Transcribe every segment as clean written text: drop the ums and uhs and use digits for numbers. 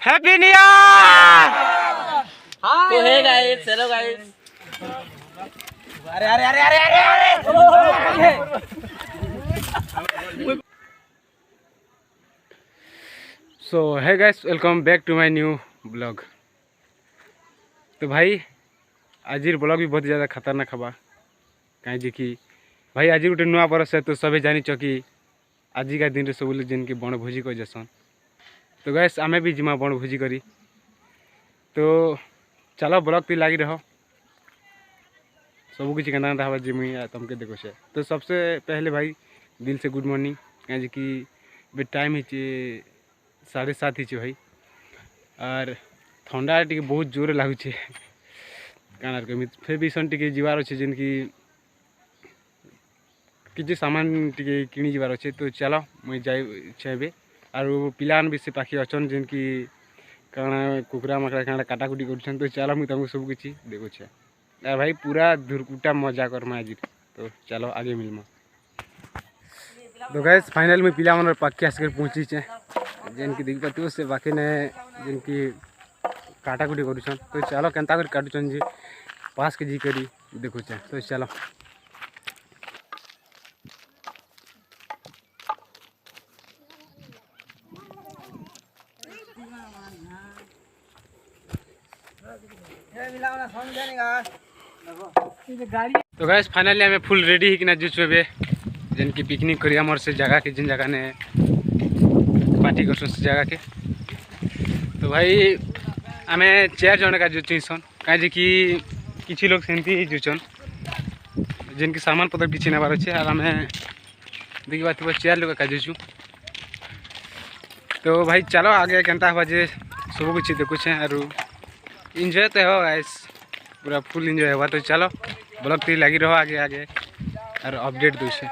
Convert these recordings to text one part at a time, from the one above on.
Happy new year. तो है guys, चलो गाइस। अरे अरे अरे अरे अरे सो है guys, welcome back to my new blog. तो भाई आज ब्लॉग भी बहुत ज़्यादा खतरनाक हवा कहीं कि भाई आज गोटे नुआ बरस है। तो सभी जानी कि आजिका दिन में सब जिनकी बनभोजी कर जसन। तो गैस आमे भी जिमा बनभोजी करी। तो चलो ब्लॉग भी लगी रहो, सब किसी कहना हवा जिमी तुमके देखो से। तो सबसे पहले भाई दिल से गुड मॉर्निंग कहीं कि टाइम ही 7:30 ही भाई। और ठंडा टी बहुत जोर लगुचे कानार के फिर भी सन टी जीवार अच्छे जिनकी किसी सामान टी किणी जीवार अच्छे। तो चलो मुझे जाए और पिलान भी से पाखी अच्छन जिनकी काना कुकुरा मकड़ा काना काटाकुटी कर। तो चलो मुझे तुमको सब किसी देखो यार भाई पूरा धुरकुटा मजा करमा आज। तो चलो आगे मिलमा। तो गैस फाइनल में पिला मन पाखे आसिक पहुँची जिनकी देख पाती से बाकी ने जिनकी काटाकुटी कर। तो चलो केन्ता कर काटुचन जी पास के जी करी देखो। तो चलो तो गैस फाइनली हमें फुल रेडी ही कि जुचबे जिनकी पिकनिक करी आमर से जगह के जिन जगह ने पार्टी कर से जगह के। तो भाई आम 4 जन का जुचन कहीं कि किसी लोग सेमती जुचन जिनकी सामान पत्र किसी नबार अच्छे। और आम देखी बात 4 लोग का जुचु। तो भाई चलो आगे केनता हवा जे सब किसी देखुचे और इंजॉय तो हो गाइस, पूरा फुल इंजॉय हुआ। तो चलो ब्लॉग टी लगी रहो आगे आगे और अपडेट दूसरे।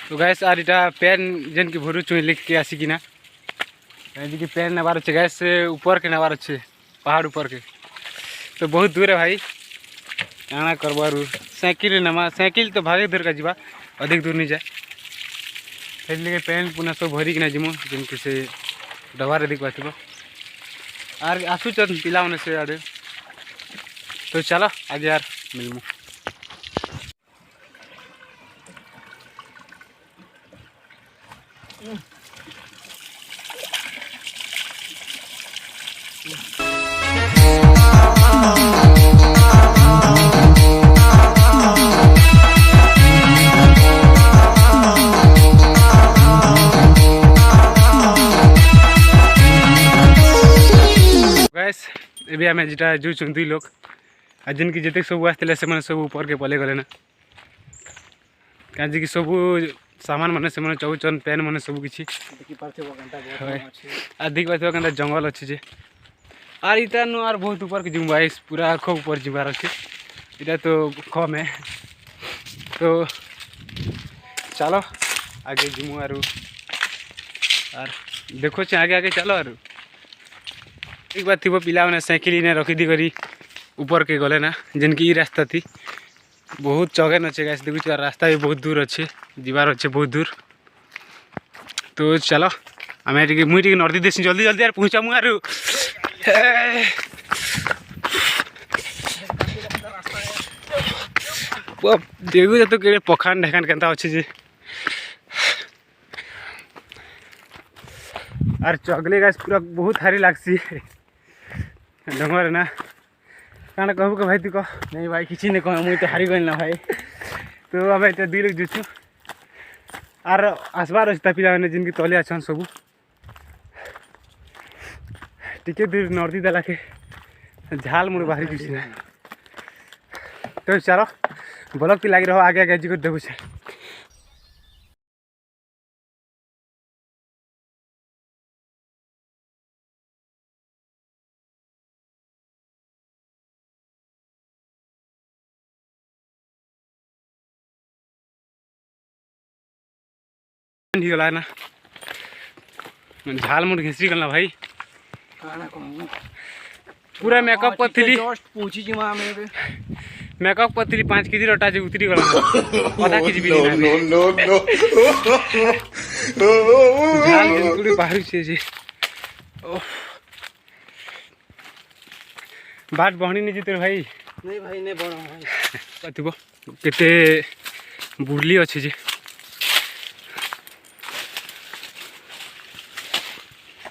तो गैस और इटा पेन जेन की भरू चुई लिख के आसी कि ना कहीं कि पेन नबार अच्छे गैस से ऊपर के नबार अच्छे पहाड़ ऊपर के। तो बहुत दूर है भाई काना करबारू साइकिल नमा साइकिल तो भागे दूर का जीवा अधिक दूर नहीं जाए। फिर लेके पेन पुनः सब भरी कि जिमु जिनकी से डबार अधिक बात और आसुचन पिला होने से आड़े। तो चलो आगे यार मिलमु। गैस ए आम जेटा जुचुन 2 लोग आ जिनकी जिते सब आसते से सब ऊपर के पले गले ना कहीं कि सब सामान मैंने से चौचन पेन मैंने सब किसी अधिक बात क्या जंगल अच्छे जे और इतना नु और बहुत ऊपर के जिम भाई पूरा खूब ऊपर जीवार अच्छे। इटा तो कम है। तो चलो आगे जिमु और देखो आगे आगे चलो। और एक बात थी वो पिला मैंने साइकिल ने रखी दी करी ऊपर के गले ना जिनकी रास्ता थी बहुत चौगन अच्छे गैस देखुच रास्ता भी बहुत दूर अच्छे जीवार अच्छे बहुत दूर। तो चलो आम मुझे नर्दी देसी जल्दी जल्दी यार पहुँचा मु यार देखु तो कि पखान ढेकान केनता अच्छे जे और चगले गैस पूरा बहुत हारी लगसी डंगर ना काना कहू के भाई तू कह नहीं भाई किसी नहीं कह मुझे तो हारी गल ना भाई। तो अब इतना 2 लोग जुचु और आसबार अच्छे पिला मैंने जिनकी तले अच्छन सब टिके दूर नर्दी देला के झाल मुड़ बाहरी जुसी। तो चलो ब्लॉग भी लगी रहो आगे आगे जी को देखो से। गला ना झाल मुड़ घिसी गला भाई पूरा मेकअप पथली मेकअप पथली 5 केजी रटा जे उतरी गला आधा केजी भी झाल पूरी बाहर से जे बाट बहनी नहीं जीते भाई नहीं भाई नहीं बड़ा भाई थी केते बुर्ली अच्छे जे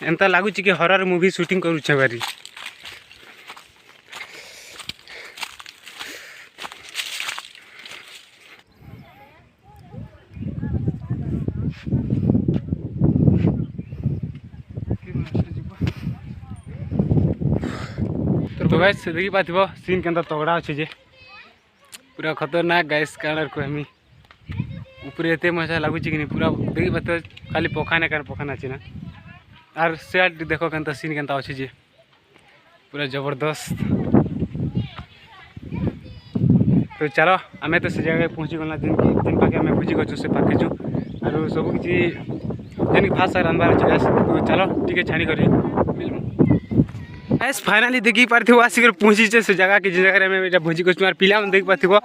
एंता लगुच कि हरर मूवी शूटिंग करुचे बारी तो गाइस देखी पाथिबो सीन केंता तगड़ा अच्छे जे पूरा खतरनाक गाइस कारण कहमी ऊपर एते मजा लगुच कि पूरा देखी पाथ खाली पखाने कारण पखाना अच्छे ना आर सेट देखो केंता सीन केंता अच्छे जे पूरा जबरदस्त। तो चलो आमे तो से जगह पहुँची गला जिन पाके आमे बुझी गछु से पाके जो आरो सब किछि जेन भाषा रांधबार अछि गाइस। तो चलो ठीक है छानी करी मिलमु गाइस फाइनली देखी पारथिबो आसी कर पहुँची से जगह के जगह में एटा भोजी कछु मार पिला मन देख पाथिबो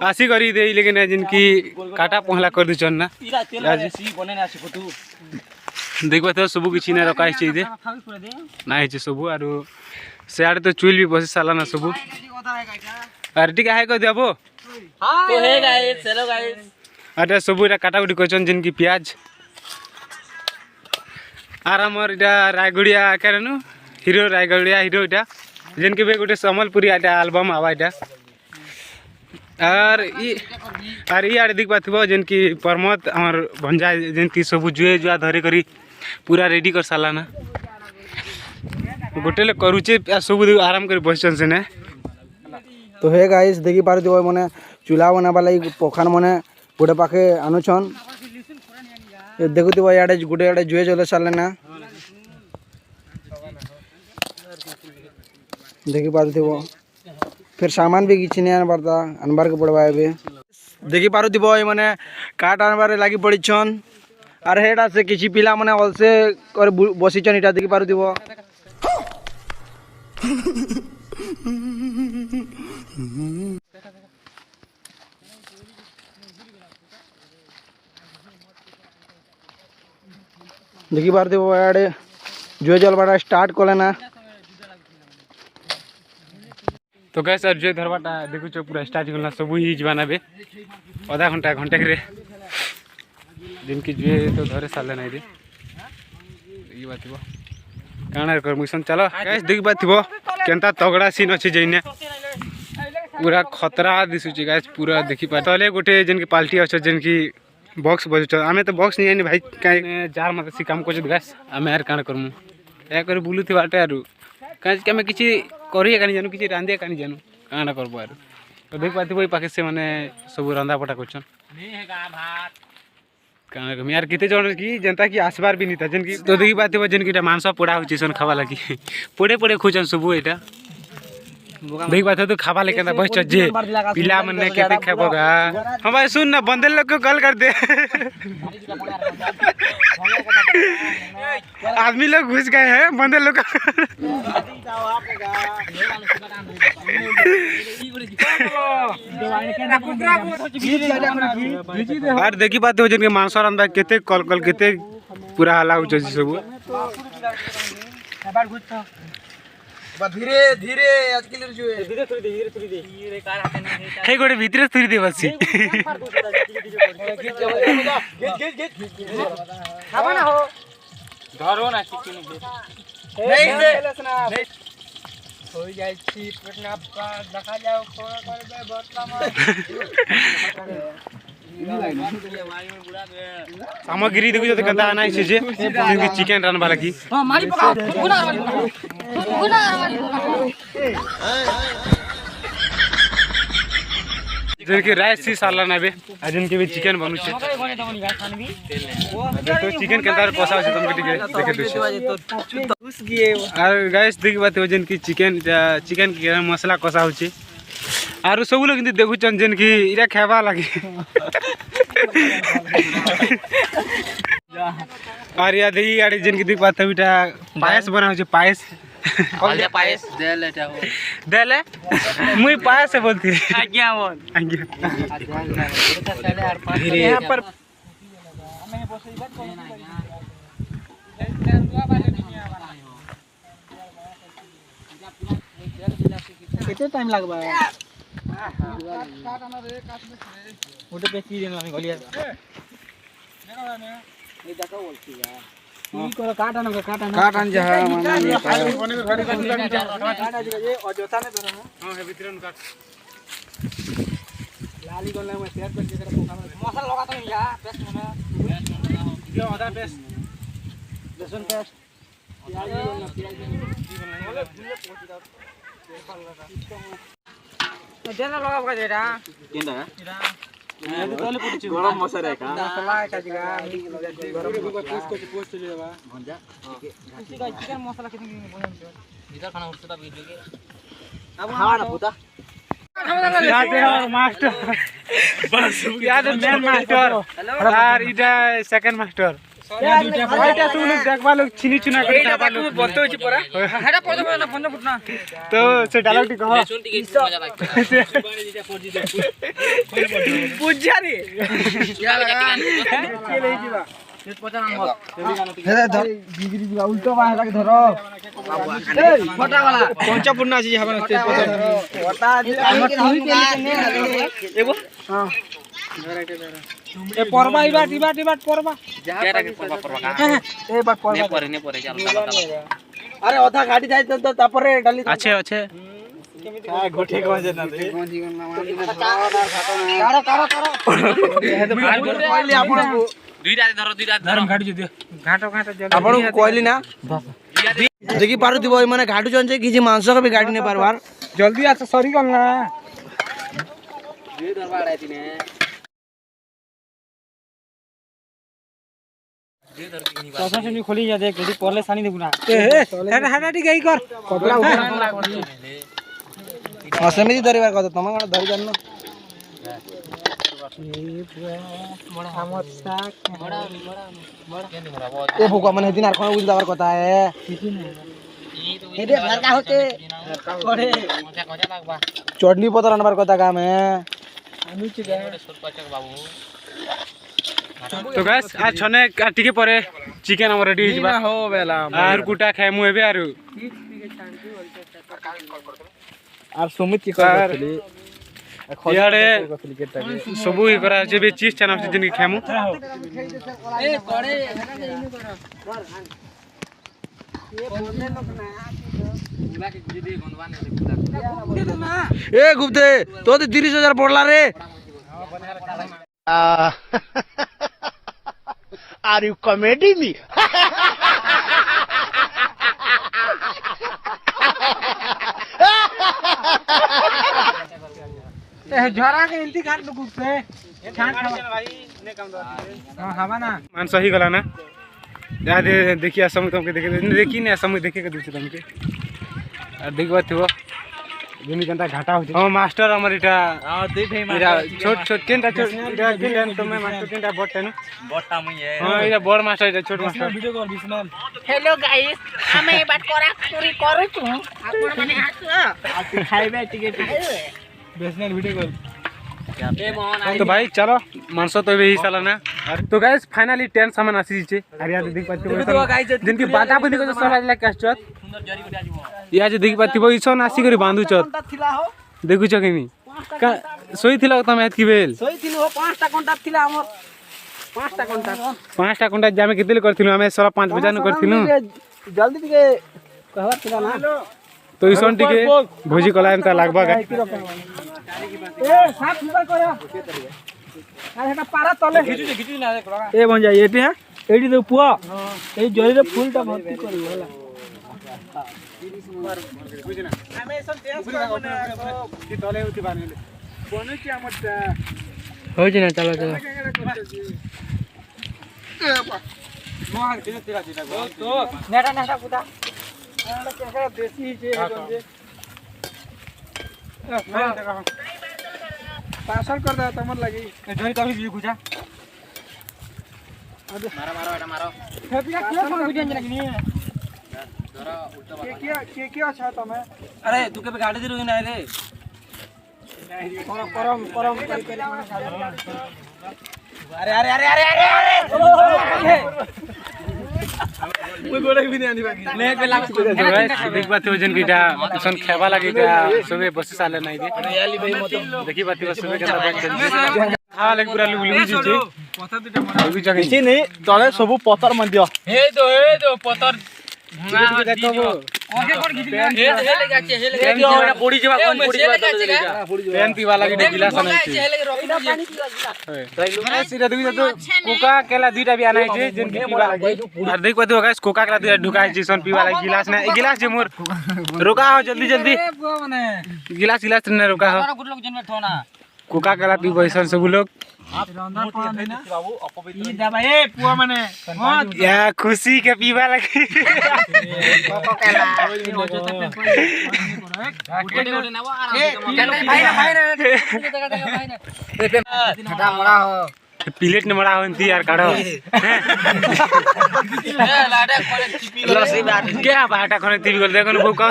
आसी करी दे लेकिन जिनकी काटा पहला कर दिचन ना सी बने ना से तू देख पाथिबो सब किछि ना रखा छै दे ना है सब आरो सेआड तो चुइल भी बसे साला ना सब अरे ठीक है को देबो तो हे गाइस चलो गाइस अरे सब एटा काटाकुटी करछन जिनकी प्याज आर हमर एटा रायगुड़िया केरनु हीरो रायगढ़िया हीरो इटा जिनके भी गोटे सम्बलपुरी आटा एल्बम आवा इटा और ये आड़े देख पाथिबो जिनकी प्रमोद हमर भंजा जिनकी सब जुए जुआ धरे करी पूरा रेडी कर साला ना गोटे ले करूचे सब आराम कर बसचन से ने। तो हे गाइस देखि पारथिबो मने चूल्हा बनाबा लागि पोखान मने गोटे पाखे आनुछन देखुथिबो याडे गोटे याडे जुए चले साले ना देखि पारथिबो फिर सामान भी किछि नै अनबार के पड़बा एबे देखि पारथिबो माने काट आनबार लागि पड़िछन आर हेडा से किछि पिला माने अलसे कर बसिछन इटा देखि पारथिबो देखि पारथिबो याडे जुए चलबाटा स्टार्ट कले ना। तो गैस सर जो धरबाटा देखुछ पूरा स्टार्ट गला सब ही जवाना बे आधा घंटा घंटे के जिनकी जुए तो धरे साले नहीं रे ये बातबो काना कर मिशन चलो गैस देख बातबो केनता तगड़ा सीन अछि जइने पूरा खतरा दिसुची गैस पूरा देखि पा तले गोटे जिनकी पार्टी अछि जिनकी बॉक्स बजछ आमे तो बॉक्स नहीं आनी भाई काई जार मत सी काम कोछ गैस आमे यार काना करमु ए कर बुलुथि बाटे आरु काज के में किछि करिए कानी जानू किछि रांधे कानी जानू काना करबो आरु तो देख पाथिबो ई पाके से माने सब रंदा पटा करछन नहीं हेगा भात काना कम यार किते जण की जनता की आसबार भी नहीं था जिनकी तो देखि पाथिबो जिनकी मांस पोड़ा होछि सन खावा लागी पोड़े पोड़े खोजन सब एटा देख पाथे तो खावा लेके ना बस जे पिला मन ने केते खाबोगा हम भाई सुन ना बंदे लोग को कॉल कर दे आदमी लोग घुस गए हैं बंदे लोग यार देखी पाते हो जिनके मांस रंदा केते कॉल कॉल केते पूरा हला हो जसी सब धीरे धीरे आज के लिए जो है धीरे थोड़ी दे ये कार हाथे नहीं हे गोटे भीतर थोड़ी दे बसी खावा ना हो धरो ना चिकन नहीं से हो जाय छी पटना देखा जाओ कोरा करबे बर्तमान सामग्री देखो जो कदा आना है जे चिकन रन वाला की हां मारी पका गुना जिनके राइस सी साला नाबे आ जिनके भी चिकन बनू छे तो चिकन के अंदर कोसा छै तुमके देखे दे घुस गए और गाइस देखि बात हो जिनकी चिकन के मसाला कोसा हो छै आरो सब लोग देखु छन जिनकी इरा खावा लागी और या देखि आड़ी जिनकी देख बात बेटा पायस बना हो छै पायस कौन पायस दे लेटा हो देले मुई पायस से बोलती आज्ञा बोल आज्ञा धीरे यहां पर কেতে টাইম লাগবে ওটা বেশি দিন আমি গলিয়া এই দেখো বলছি কি করে কাটানো কাটান যা মানে কাটা যে অযথা নে ধরো हां हे भितरन काट लाली गल्ला में शेयर कर के पोका मसाला लगाता नहीं या पेस्ट में यो आधा पेस्ट लहसुन पेस्ट प्याज ना प्याज देना लगा का जेरा केंदा गरम मसाला है का मसाला है का जगह गरम पोस्ट ले लेवा भंजा चिकन मसाला कितने इधर खाना उठता वीडियो के अब खावा ना पुता मास्टर बस याद मेन मास्टर यार इटा सेकंड मास्टर এটা তুমি দেখবা লোক চিনি চুনা করে খাবা লোক বলতে হইছে পড়া হেডা পড়তে পারে না বন্ধ ফুটনা তো সে ডায়লগটি কহ শুন টিকে মজা লাগছে সুবানি যেটা পড়জি দে পুজ্জা রে কি লাগা কে লই দিবা তেজ পচা নাম মত হে ধর বিগড়ি দিবা উল্টো বাহাকে ধরো এই ফটা वाला পঞ্চা পূর্ণা আছে হবে না তেজ পচা ধরো ওটা আমার তুমি কে এগো हां ए परबा इबाट परबा जरा के परबा का ए बात परबा ने परे चल चल अरे ओथा गाड़ी जाय तो तापरे डाली আছে আছে हां गोठे गजे ना दे गोजी ना कारो कारो कारो कहली आपण को दुई रात धरो घाटू दियो घाटो जल्दी आपण को कहली ना देखि पारु दिबो माने घाटू जन जे किछि मांस के भी गाड़ी ने पारवार जल्दी आ सॉरी कर ना दुई दरबार आइ तिने कसम से खोली जा देख यदि परले सानी देबु ना ए हेडा हेडा ठीक है कर कपड़ा ऊपर असमेदी धरिबार কথা तमा कोन धरि जानो बड़ा हमर साक बड़ा ए भुका माने दिन आर कोन बुझ दावर কথা है एदे घर का होते करे मजा मजा लागबा चटनी पतर अनबार কথা काम है आनु छि गा सुरपचक बाबू तो गाइस आज छने टिके परे चिकन हमर रेडी हिजबा हो बेला आर कुटा खाइमु एबे आरु आर सुमित की करथली यारे सबु ही करा जे बे चीज चना से जिन खाइमु ए करे ए गुप्ते तो 30,000 पड़ला रे Are you comedy me? ए झरा के इल्ती काट लुक से छाट भाई ने काम दो हां हवा ना मान सही गला ना या देखिए समय तुमके देखी ने समय देखे के दिस तुमके और देखबा थिबो जेनी कंता घाटा हो हां मास्टर हमर इटा हां दे भाई छोट छोट केनटा छोट इटा केन तुमे मास्टर केनटा बटनु बट्टा मुई है हां इटा बड़ मास्टर इटा छोट मास्टर वीडियो कर बिस्मान हेलो गाइस हमें ये बात करा पूरी करू छु आपण माने हासो खाइबे टिकट बिस्मान वीडियो कर ए मोहन तो भाई चलो मानसो तो भी साला ना तो गाइस फाइनली 10 सामान आसी छे अरे यार देख पाती जिनकी बाटा बनी को सब लाग कास्टत सुंदर जड़ी उठा जीवो या जे देख पाती बो इसन आसी करी बांधु चत थिला हो देखु छ केनी का सोई थिला तमे एत की बेल सोई थिलो 5टा कांटाक्ट थिला हमर 5टा कांटाक्ट जामे केतेले करथिलु हमें 5:30 बजे न करथिलु जल्दी टिके कहवा थिला ना तो इसन टिके भोजी कलायन ता लागबा गाय ए साफ सुथरा करा अरे हेटा पारा तले खिचु ना देख लगा ए बन जाई एटी है एडी दे पुआ ए जरी रे फुलटा भर्ती करी होला हमें सब तेज की तले होती बानेले बने की हमर हो जे ना चलो चलो मोहन के तेरा दिना तो नेटा नेटा पुता आला केकरा देसी जे गंजे पार्सल कर दे तमर लगी जरी तभी भी गुजा मारो मारो एटा मारो फेपिया के फोन वीडियो लगी जरा उल्टा के अच्छा तमे अरे तू के गाड़ी दे ना रे परम कर अरे अरे अरे अरे अरे अरे देख पाते हो जन कीटा सन खेबा लगे क्या सबे बस साले नहीं दे देखी पाते हो सबे केता बैठ चल हां लेक पूरा लुलु जी पता दुटा मरा भी जगह କିଛି नहीं तले सब पत्थर मन दियो हे दो पतर देखो वो ओके कोन घिच हे ले जाचे हे ले दियो या पड़ी जेबा कोन पड़ी जेबा पेन पीवा लगे गिलास नहीं छे हे ले रखी सीधा देखि तो कोका केला दुटा भी आना छे जन की पीवा लगे और देख पाते हो गाइस कोका केला दुटा ढुकाई छी सन पीवा लगे गिलास ना गिलास जे मोर रोका हो जल्दी जल्दी माने गिलास न रोका हो गुड लोग जन ठोना कोका केला पी बैसन सब लोग ई दबा ए पुआ माने या खुशी के पीवा लगे प्लेट न मरा होती यार काढ़ो क्या बाटा खने टीवी कर देखो न का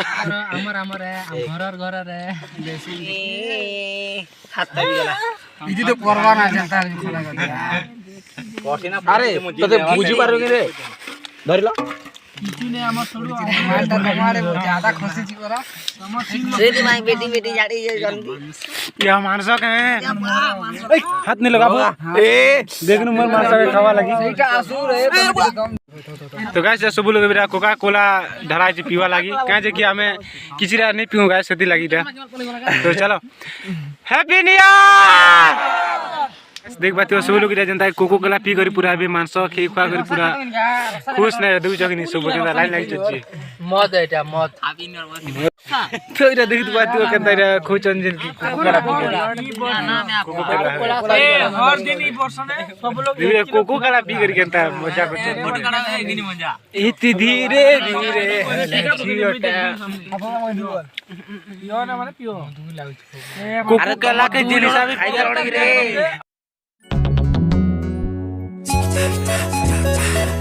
हमर घर रे देसी खाता भी गला इदी तो परवा ना जनता खोला अरे तते बुझी पारो कि रे धरिलो किछि ने हमर छोडू मार मारे ज्यादा खुशी छी करा सेदी माई बेटी बेटी जाड़ी जे जल्दी या मानस के हाथ नहीं लगा ए देखनु मन मानस के खावा लगी एटा आसुर है तो गाइस सब लोग बेरा कोका कोला ढराई जे पीवा लगी काहे जे कि हमें किछरा नहीं पीऊ गाइस सेती लगी तो चलो हैप्पी न्यू ईयर देख बात हो सब लोग जनता कोको कोला पी करी पूरा भी मांस खे खा करी पूरा खुश नहीं दउ जगनी सब जनता लाइन लागी चची मत एटा मत तो इरा देखि बात हो केता इरा खोचन जिन की कोको कोला पी करी हर दिन ई वर्षने सब लोग कोको कोला पी करी केता मजा करते मजा इति धीरे धीरे जियोटा पियो ना माने पियो कोको कोला के जिन हिसाब खाई रे